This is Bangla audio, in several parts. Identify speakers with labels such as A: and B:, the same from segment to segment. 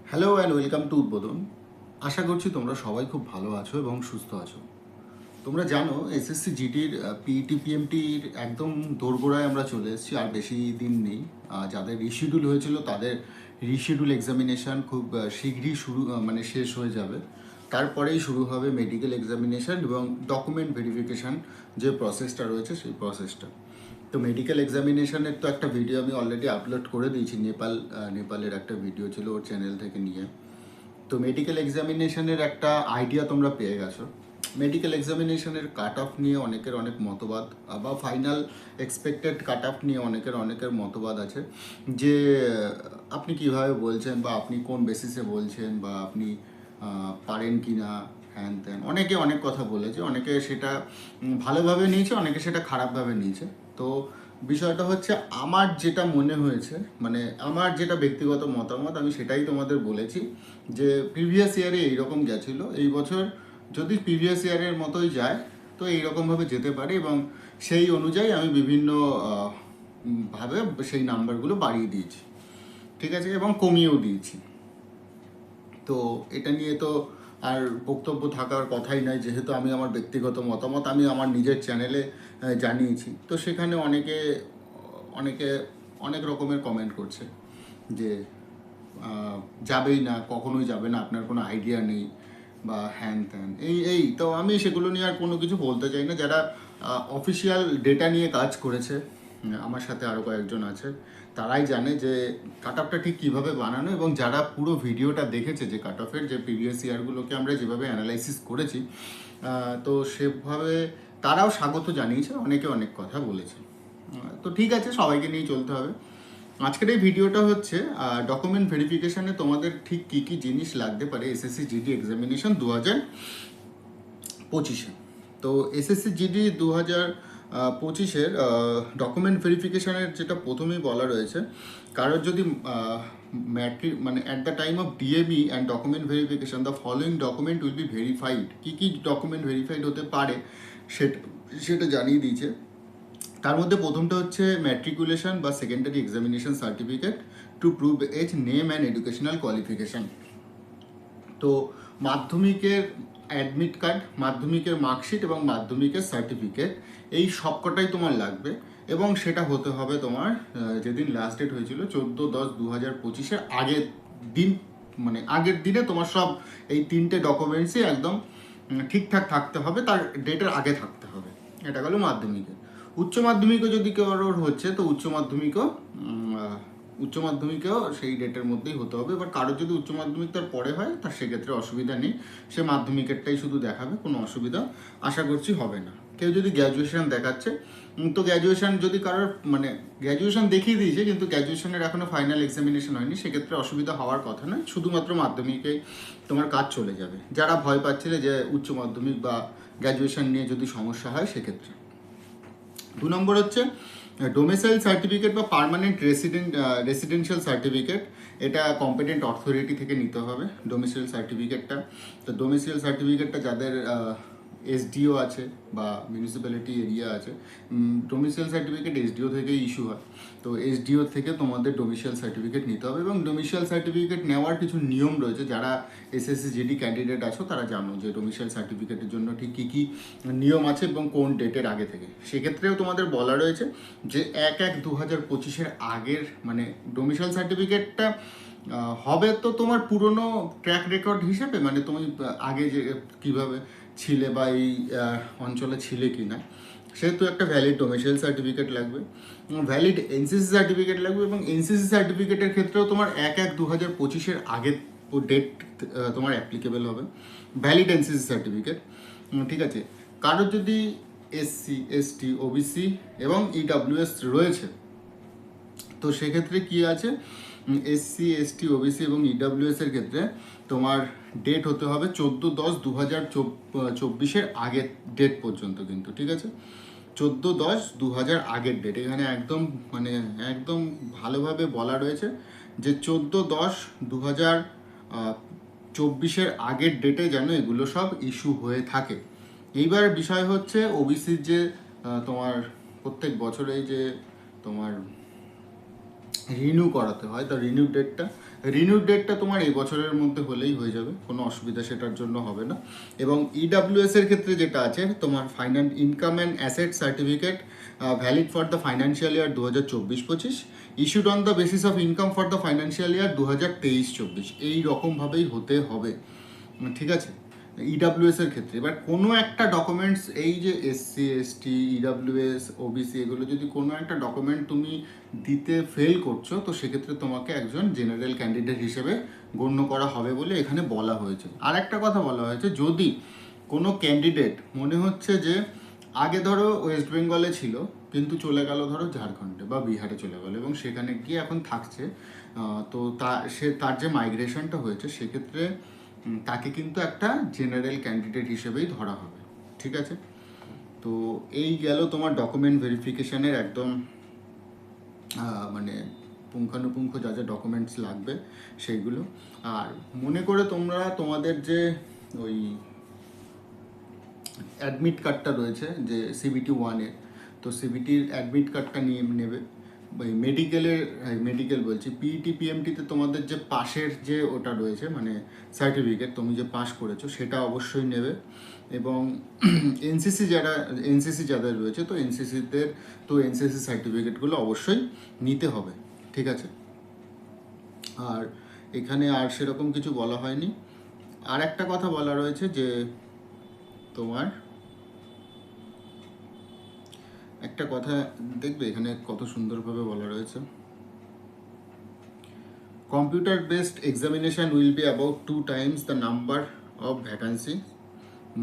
A: হ্যালো অ্যান্ড ওয়েলকাম টু উদ্বোধন। আশা করছি তোমরা সবাই খুব ভালো আছো এবং সুস্থ আছো। তোমরা জানো এসএসসি জিডির পিইটি পিএমটির একদম দোরগোড়ায় আমরা চলে এসেছি, আর বেশি দিন নেই। যাদের রিশিডিউল হয়েছিল তাদের রিশিডিউল এক্সামিনেশান খুব শীঘ্রই মানে শেষ হয়ে যাবে। তারপরেই শুরু হবে মেডিকেল এক্সামিনেশান এবং ডকুমেন্ট ভেরিফিকেশান, যে প্রসেসটা রয়েছে সেই প্রসেসটা। তো মেডিকেল এক্সামিনেশনের তো একটা ভিডিও আমি অলরেডি আপলোড করে দিয়েছি, নেপালের একটা ভিডিও ছিল ওর চ্যানেল থেকে নিয়ে। তো মেডিকেল এক্সামিনেশনের একটা আইডিয়া তোমরা পেয়ে গেছো। মেডিকেল এক্সামিনেশনের কাট অফ নিয়ে অনেকের অনেক মতবাদ, বা ফাইনাল এক্সপেক্টেড কাট অফ নিয়ে অনেকের মতবাদ আছে, যে আপনি কিভাবে বলছেন বা আপনি কোন বেসিসে বলছেন বা আপনি পারেন কি না, হ্যান ত্যান অনেকে অনেক কথা বলেছে। অনেকে সেটা ভালোভাবে নিয়েছে, অনেকে সেটা খারাপভাবে নিয়েছে। তো বিষয়টা হচ্ছে আমার যেটা মনে হয়েছে, মানে আমার যেটা ব্যক্তিগত মতামত, আমি সেটাই তোমাদের বলেছি যে প্রিভিয়াস ইয়ারে এইরকম গেছিলো, এই বছর যদি প্রিভিয়াস ইয়ারের মতোই যায় তো এইরকমভাবে যেতে পারে, এবং সেই অনুযায়ী আমি বিভিন্ন ভাবে সেই নাম্বারগুলো বাড়িয়ে দিয়েছি, ঠিক আছে, এবং কমিয়েও দিয়েছি। তো এটা নিয়ে তো আর বক্তব্য থাকার কথাই নাই, যেহেতু আমি আমার ব্যক্তিগত মতামত আমি আমার নিজের চ্যানেলে জানিয়েছি। তো সেখানে অনেকে অনেকে অনেক রকমের কমেন্ট করছে যে যাবেই না, কখনোই যাবে না, আপনার কোনো আইডিয়া নেই বা হ্যান ত্যান তো আমি সেগুলো নিয়ে আর কোনো কিছু বলতে চাই না। যারা অফিসিয়াল ডেটা নিয়ে কাজ করেছে, আমার সাথে আরও কয়েকজন আছে, তারাই জানে যে কাট অফটা ঠিক কীভাবে বানানো, এবং যারা পুরো ভিডিওটা দেখেছে যে কাট অফের যে প্রিভিয়াস ইয়ারগুলোকে আমরা যেভাবে অ্যানালাইসিস করেছি, তো সেভাবে তারাও স্বাগত জানিয়েছে, অনেকে অনেক কথা বলেছে। তো ঠিক আছে, সবাইকে নিয়ে চলতে হবে। আজকের এই ভিডিওটা হচ্ছে ডকুমেন্ট ভেরিফিকেশানে তোমাদের ঠিক কী কী জিনিস লাগতে পারে এসএসসি জিডি এক্সামিনেশন 2025-এ। তো এসএসসি জিডি 2025-এর ডকুমেন্ট ভেরিফিকেশানের যেটা প্রথমেই বলা রয়েছে, কারোর যদি ম্যাট্রিক মানে at the time of DAB and document verification the following document will be verified. কী কী ডকুমেন্ট ভেরিফাইড হতে পারে সেটা সেটা জানিয়ে দিয়েছে। তার মধ্যে প্রথমটা হচ্ছে ম্যাট্রিকুলেশন বা secondary examination certificate to prove age, name and educational qualification. তো মাধ্যমিকের অ্যাডমিট কার্ড, মাধ্যমিকের মার্কশিট এবং মাধ্যমিকের সার্টিফিকেট, এই সবকটাই তোমার লাগবে, এবং সেটা হতে হবে তোমার যেদিন লাস্ট ডেট হয়েছিল 14/10/2025-এর আগের দিন, মানে আগের দিনে তোমার সব এই তিনটে ডকুমেন্টসই একদম ঠিকঠাক থাকতে হবে, তার ডেটের আগে থাকতে হবে। এটা গেলো মাধ্যমিকের। উচ্চ মাধ্যমিকও যদি কারোর হচ্ছে তো উচ্চ মাধ্যমিকেও সেই ডেটের মধ্যেই হতে হবে। এবার কারোর যদি উচ্চ মাধ্যমিক তার পরে হয় তার সেক্ষেত্রে অসুবিধা নেই, সে মাধ্যমিকেরটাই শুধু দেখাবে, কোনো অসুবিধা আশা করছি হবে না। কেউ যদি গ্র্যাজুয়েশন দেখাচ্ছে, তো গ্র্যাজুয়েশন যদি কারোর মানে গ্র্যাজুয়েশন দেখিয়ে দিয়েছে কিন্তু গ্র্যাজুয়েশনের এখনও ফাইনাল এক্সামিনেশন হয়নি, সেক্ষেত্রে অসুবিধা হওয়ার কথা নয়, শুধুমাত্র মাধ্যমিকেই তোমার কাজ চলে যাবে। যারা ভয় পাচ্ছিলে যে উচ্চ মাধ্যমিক বা গ্র্যাজুয়েশন নিয়ে যদি সমস্যা হয় সেক্ষেত্রে। 2 নম্বর হচ্ছে ডোমিসাইল সার্টিফিকেট বা পার্মানেন্ট রেসিডেন্সিয়াল সার্টিফিকেট। এটা কম্পিটেন্ট অথরিটি থেকে নিতে হবে ডোমিসাইল সার্টিফিকেটটা। তো ডোমিসাইল সার্টিফিকেটটা যাদের এসডিও আছে বা মিউনিসিপ্যালিটি এরিয়া আছে, ডোমিসাইল সার্টিফিকেট এসডিও থেকেই ইস্যু হয়। তো এসডিও থেকে তোমাদের ডোমিসাইল সার্টিফিকেট নিতে হবে, এবং ডোমিসাইল সার্টিফিকেট নেওয়ার কিছু নিয়ম রয়েছে। যারা এসএসসি জিডি ক্যান্ডিডেট আছো তারা জানো যে ডোমিসাইল সার্টিফিকেটের জন্য ঠিক কী কী নিয়ম আছে এবং কোন ডেটের আগে থেকে। সেক্ষেত্রেও তোমাদের বলা রয়েছে যে 1/1/2025-এর আগের, মানে ডোমিসাইল সার্টিফিকেটটা হবে তো তোমার পুরনো ট্র্যাক রেকর্ড হিসেবে, মানে তুমি আগে যে কীভাবে ছিলে বা এই অঞ্চলে ছিলে কি না, সেহেতু একটা ভ্যালিড ডোমিসাইল সার্টিফিকেট লাগবে, ভ্যালিড এনসিসি সার্টিফিকেট লাগবে, এবং এনসিসি সার্টিফিকেটের ক্ষেত্রেও তোমার 1/1/2025-এর আগের ডেট তোমার অ্যাপ্লিকেবল হবে, ভ্যালিড এনসিসি সার্টিফিকেট, ঠিক আছে। কারোর যদি এসসি এসটি ওবিসি এবং ইডাব্লিউএস রয়েছে, তো সেক্ষেত্রে কি আছে, এসসি এসটি ওবিসি এবং ইডাব্লিউএস এর ক্ষেত্রে তোমার ডেট হতে হবে 14/10/2024-এর আগের ডেট পর্যন্ত কিন্তু, ঠিক আছে। 14/10/2000 আগের ডেট, এখানে একদম মানে একদম ভালোভাবে বলা রয়েছে যে 14/10/2024-এর আগের ডেটে যেন এগুলো সব ইস্যু হয়ে থাকে। এইবার বিষয় হচ্ছে ওবিসির যে তোমার প্রত্যেক বছরে যে তোমার রিনিউ করাতে হয়, তো রিনিউ ডেটটা রিনিউ ডেটটা তোমার এই বছরের মধ্যে হলেই হয়ে যাবে, কোনো অসুবিধা সেটার জন্য হবে না। এবং ইডাব্লিউএস এর ক্ষেত্রে যেটা আছে, তোমার finance income and asset certificate valid for the financial year 2024-25, issued on the basis of income for the financial year 2023-24, এই রকমভাবেই হতে হবে, ঠিক আছে, ইডাব্লিউএস এর ক্ষেত্রে। এবার কোনো একটা ডকুমেন্টস, এই যে এসসি এসটি ইডাব্লিউএস ওবিসি, এগুলো যদি কোনো একটা ডকুমেন্ট তুমি দিতে ফেল করছো, তো সেক্ষেত্রে তোমাকে একজন জেনারেল ক্যান্ডিডেট হিসেবে গণ্য করা হবে বলে এখানে বলা হয়েছে। আর একটা কথা বলা হয়েছে, যদি কোনো ক্যান্ডিডেট মনে হচ্ছে যে আগে ধরো ওয়েস্ট বেঙ্গলে ছিল কিন্তু চলে গেল ধরো ঝাড়খণ্ডে বা বিহারে চলে গেল এবং সেখানে গিয়ে এখন থাকছে, তো তার যে মাইগ্রেশনটা হয়েছে সেক্ষেত্রে তাকে কিন্তু একটা জেনারেল ক্যান্ডিডেট হিসেবেই ধরা হবে, ঠিক আছে। তো এই গেল তোমার ডকুমেন্ট ভেরিফিকেশনের একদম মানে পুঙ্খানুপুঙ্খ যা যা ডকুমেন্টস লাগবে সেইগুলো। আর মনে করে তোমরা তোমাদের যে ওই অ্যাডমিট কার্ডটা রয়েছে যে সিবিটি 1-এর, তো সিবিটির অ্যাডমিট কার্ডটা নিয়ে নেবে। ওই মেডিকেল বলছি, পিইটি পিএমটিতে তোমাদের যে পাশের যে ওটা রয়েছে মানে সার্টিফিকেট, তুমি যে পাস করেছো সেটা অবশ্যই নেবে। এবং এনসিসি যাদের রয়েছে, তো এনসিসি সার্টিফিকেটগুলো অবশ্যই নিতে হবে, ঠিক আছে। আর এখানে আর সেরকম কিছু বলা হয়নি। আর একটা কথা বলা রয়েছে যে তোমার একটা কথা দেখবে এখানে কত সুন্দরভাবে বলা রয়েছে, computer based examination will be about 2 times the number of vacancies.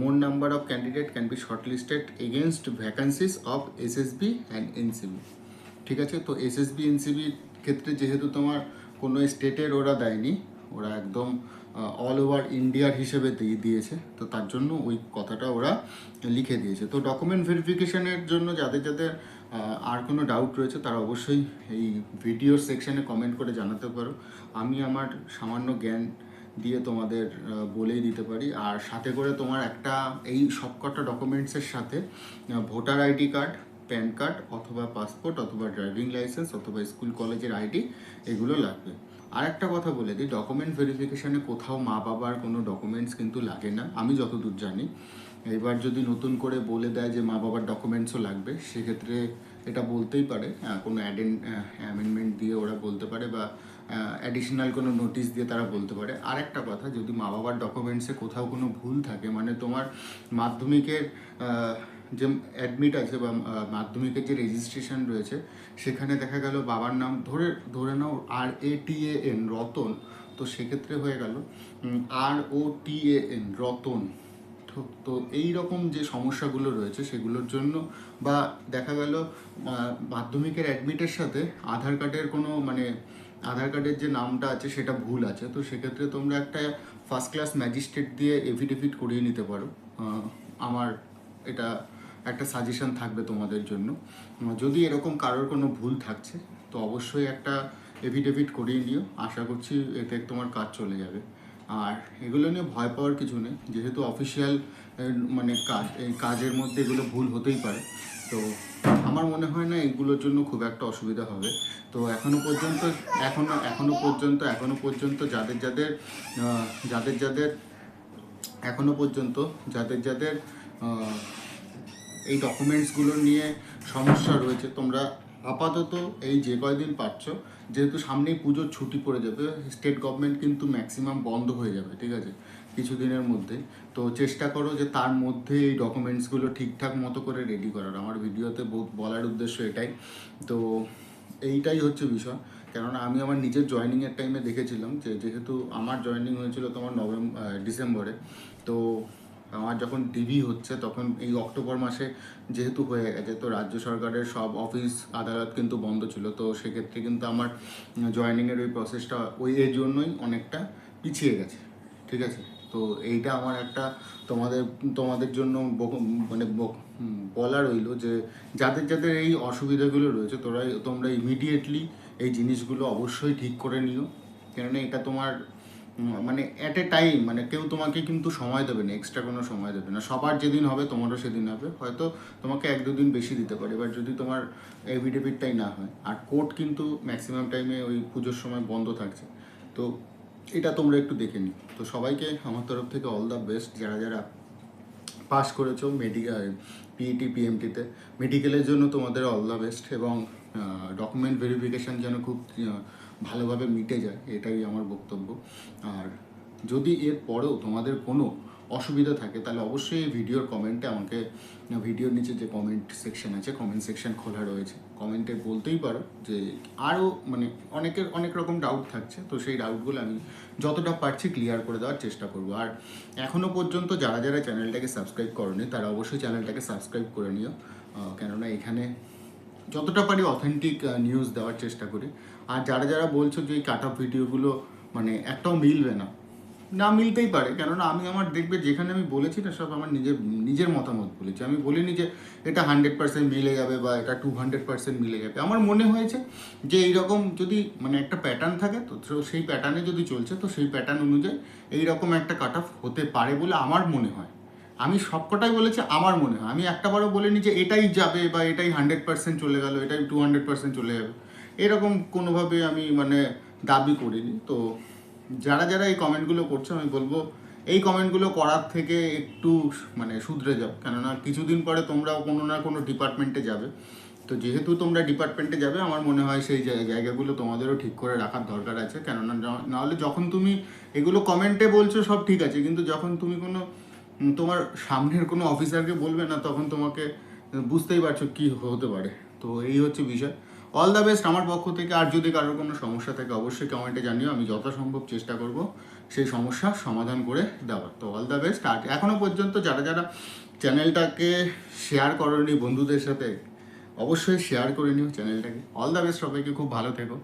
A: More number of candidate can be shortlisted against vacancies of SSB and NCB, ঠিক আছে। তো এসএসবি এনসিবির ক্ষেত্রে যেহেতু তোমার কোনো স্টেটের ওরা দেয়নি, ওরা একদম অল ওভার ইন্ডিয়ার হিসেবে দিয়েছে, তো তার জন্য ওই কথাটা ওরা লিখে দিয়েছে। তো ডকুমেন্ট ভেরিফিকেশনের জন্য যাদের যাদের আর কোনো ডাউট রয়েছে তারা অবশ্যই এই ভিডিওর সেকশানে কমেন্ট করে জানাতে পারো। আমি আমার সামান্য জ্ঞান দিয়ে তোমাদের বলেই দিতে পারি। আর সাথে করে তোমার একটা এই সবকটা ডকুমেন্টসের সাথে voter ID card, pan card অথবা পাসপোর্ট অথবা ড্রাইভিং লাইসেন্স অথবা স্কুল কলেজের আইডি, এগুলো লাগবে। আর একটা কথা বলে দিই, ডকুমেন্ট ভেরিফিকেশানে কোথাও মা বাবার কোনো ডকুমেন্টস কিন্তু লাগে না, আমি যতদূর জানি। এবার যদি নতুন করে বলে দেয় যে মা বাবার ডকুমেন্টসও লাগবে, সেক্ষেত্রে এটা বলতেই পারে, কোনো অ্যামেন্ডমেন্ট দিয়ে ওরা বলতে পারে বা অ্যাডিশনাল কোনো নোটিশ দিয়ে তারা বলতে পারে। আর একটা কথা, যদি মা বাবার ডকুমেন্টসে কোথাও কোনো ভুল থাকে, মানে তোমার মাধ্যমিকের যে অ্যাডমিট আছে বা মাধ্যমিকের যে রেজিস্ট্রেশন রয়েছে সেখানে দেখা গেল বাবার নাম ধরে নাও RATAN রতন, তো সেক্ষেত্রে হয়ে গেল ROTAN রতন। তো এই রকম যে সমস্যাগুলো রয়েছে সেগুলোর জন্য, বা দেখা গেল মাধ্যমিকের অ্যাডমিটের সাথে আধার কার্ডের কোনো মানে আধার কার্ডের যে নামটা আছে সেটা ভুল আছে, তো সেক্ষেত্রে তোমরা একটা ফার্স্ট ক্লাস ম্যাজিস্ট্রেট দিয়ে এফিডেভিট করিয়ে নিতে পারো। আমার এটা একটা সাজেশন থাকবে তোমাদের জন্য। যদি এরকম কারোর কোনো ভুল থাকছে তো অবশ্যই একটা এফিডেভিট করিয়ে নিও, আশা করছি এতে তোমার কাজ চলে যাবে। আর এগুলো নিয়ে ভয় পাওয়ার কিছু নেই, যেহেতু অফিসিয়াল মানে কাজ, এই কাজের মধ্যে এগুলো ভুল হতেই পারে। তো আমার মনে হয় না এগুলোর জন্য খুব একটা অসুবিধা হবে। তো এখনো পর্যন্ত যাদের যাদের এই ডকুমেন্টসগুলো নিয়ে সমস্যা রয়েছে, তোমরা আপাতত এই যে কয়দিন পাচ্ছ, যেহেতু সামনেই পুজোর ছুটি পড়ে যাবে, স্টেট গভর্নমেন্ট কিন্তু ম্যাক্সিমাম বন্ধ হয়ে যাবে, ঠিক আছে, কিছুদিনের মধ্যে। তো চেষ্টা করো যে তার মধ্যে এই ডকুমেন্টসগুলো ঠিকঠাক মতো করে রেডি করার। আমার ভিডিওতে বলার উদ্দেশ্য এটাই। তো এইটাই হচ্ছে বিষয়। কেননা আমি আমার নিজের জয়েনিংয়ের টাইমে দেখেছিলাম যে যেহেতু আমার জয়েনিং হয়েছিল তোমার ডিসেম্বরে, তো আমার যখন ডিভি হচ্ছে তখন এই অক্টোবর মাসে যেহেতু হয়ে গেছে, তো রাজ্য সরকারের সব অফিস আদালত কিন্তু বন্ধ ছিল, তো সেক্ষেত্রে কিন্তু আমার জয়েনিংয়ের ওই প্রসেসটা এর জন্যই অনেকটা পিছিয়ে গেছে, ঠিক আছে। তো এইটা আমার একটা তোমাদের জন্য মানে বলা রইল যে যাদের যাদের এই অসুবিধাগুলো রয়েছে তোমরা ইমিডিয়েটলি এই জিনিসগুলো অবশ্যই ঠিক করে নিও। কেননা এটা তোমার মানে অ্যাট এ টাইম, মানে কেউ তোমাকে কিন্তু সময় দেবে না, এক্সট্রা কোনো সময় দেবে না। সবার যেদিন হবে তোমারও সেদিন হবে, হয়তো তোমাকে 1-2 দিন বেশি দিতে পারে, এবার যদি তোমার এফিডেভিটটাই না হয়। আর কোর্ট কিন্তু ম্যাক্সিমাম টাইমে ওই পুজোর সময় বন্ধ থাকছে, তো এটা তোমরা একটু দেখে নিও। তো সবাইকে আমার তরফ থেকে অল দ্য বেস্ট। যারা যারা পাস করেছো মেডিকেল পিইটি পিএমটিতে, মেডিকেলের জন্য তোমাদের অল দ্য বেস্ট, এবং ডকুমেন্ট ভেরিফিকেশান যেন খুব ভালোভাবে মিটে যায়, এটাই আমার বক্তব্য। আর যদি এর পরেও তোমাদের কোনো অসুবিধা থাকে তাহলে অবশ্যই এই ভিডিওর কমেন্টে আমাকে, ভিডিওর নিচে যে কমেন্ট সেকশন আছে, কমেন্ট সেকশন খোলা রয়েছে, কমেন্টে বলতেই পারো যে আরও মানে অনেকের অনেক রকম ডাউট থাকছে, তো সেই ডাউটগুলো আমি যতটা পারছি ক্লিয়ার করে দেওয়ার চেষ্টা করব। আর এখনও পর্যন্ত যারা যারা চ্যানেলটাকে সাবস্ক্রাইব করনি তারা অবশ্যই চ্যানেলটাকে সাবস্ক্রাইব করে নিও, কেননা এখানে যতটা পারি অথেন্টিক নিউজ দেওয়ার চেষ্টা করি। আর যারা যারা বলছো যে এই কাট অফ ভিডিওগুলো মানে একটাও মিলবে না, না মিলতেই পারে, কেননা আমি আমার দেখবে যেখানে আমি বলেছি না সব আমার নিজের নিজের মতামত বলেছি। আমি বলিনি যে এটা 100% মিলে যাবে বা এটা 200% মিলে যাবে। আমার মনে হয়েছে যে এইরকম যদি মানে একটা প্যাটার্ন থাকে, তো সেই প্যাটার্নে যদি চলছে, তো সেই প্যাটার্ন অনুযায়ী এইরকম একটা কাট অফ হতে পারে বলে আমার মনে হয়। আমি সবকটাই বলেছি আমার মনে হয়, আমি একটাবারও বলিনি যে এটাই যাবে বা এটাই 100% চলে গেল, এটাই 200% চলে যাবে, এরকম কোনোভাবে আমি মানে দাবি করিনি। তো যারা যারা এই কমেন্টগুলো করছো আমি বলবো এই কমেন্টগুলো করার থেকে একটু মানে শুধরে যাও, কেননা কিছুদিন পরে তোমরাও কোনো না কোনো ডিপার্টমেন্টে যাবে। তো যেহেতু তোমরা ডিপার্টমেন্টে যাবে, আমার মনে হয় সেই জায়গাগুলো তোমাদেরও ঠিক করে রাখার দরকার আছে, কেননা নাহলে যখন তুমি এগুলো কমেন্টে বলছো সব ঠিক আছে, কিন্তু যখন তুমি কোনো তোমার সামনের কোনো অফিসারকে বলবে না, তখন তোমাকে বুঝতেই পারছো কি হতে পারে। তো এই হচ্ছে বিষয়। অল দ্য বেস্ট আমার পক্ষ থেকে। আর যদি কারোর কোনো সমস্যা থাকে অবশ্যই কমেন্টে জানিও, আমি যথাসম্ভব চেষ্টা করব সেই সমস্যার সমাধান করে দেওয়ার। তো অল দ্য বেস্ট। আর এখনও পর্যন্ত যারা যারা চ্যানেলটাকে শেয়ার করোনি বন্ধুদের সাথে, অবশ্যই শেয়ার করে নিও চ্যানেলটাকে। অল দ্য বেস্ট সবাইকে, খুব ভালো থেকো।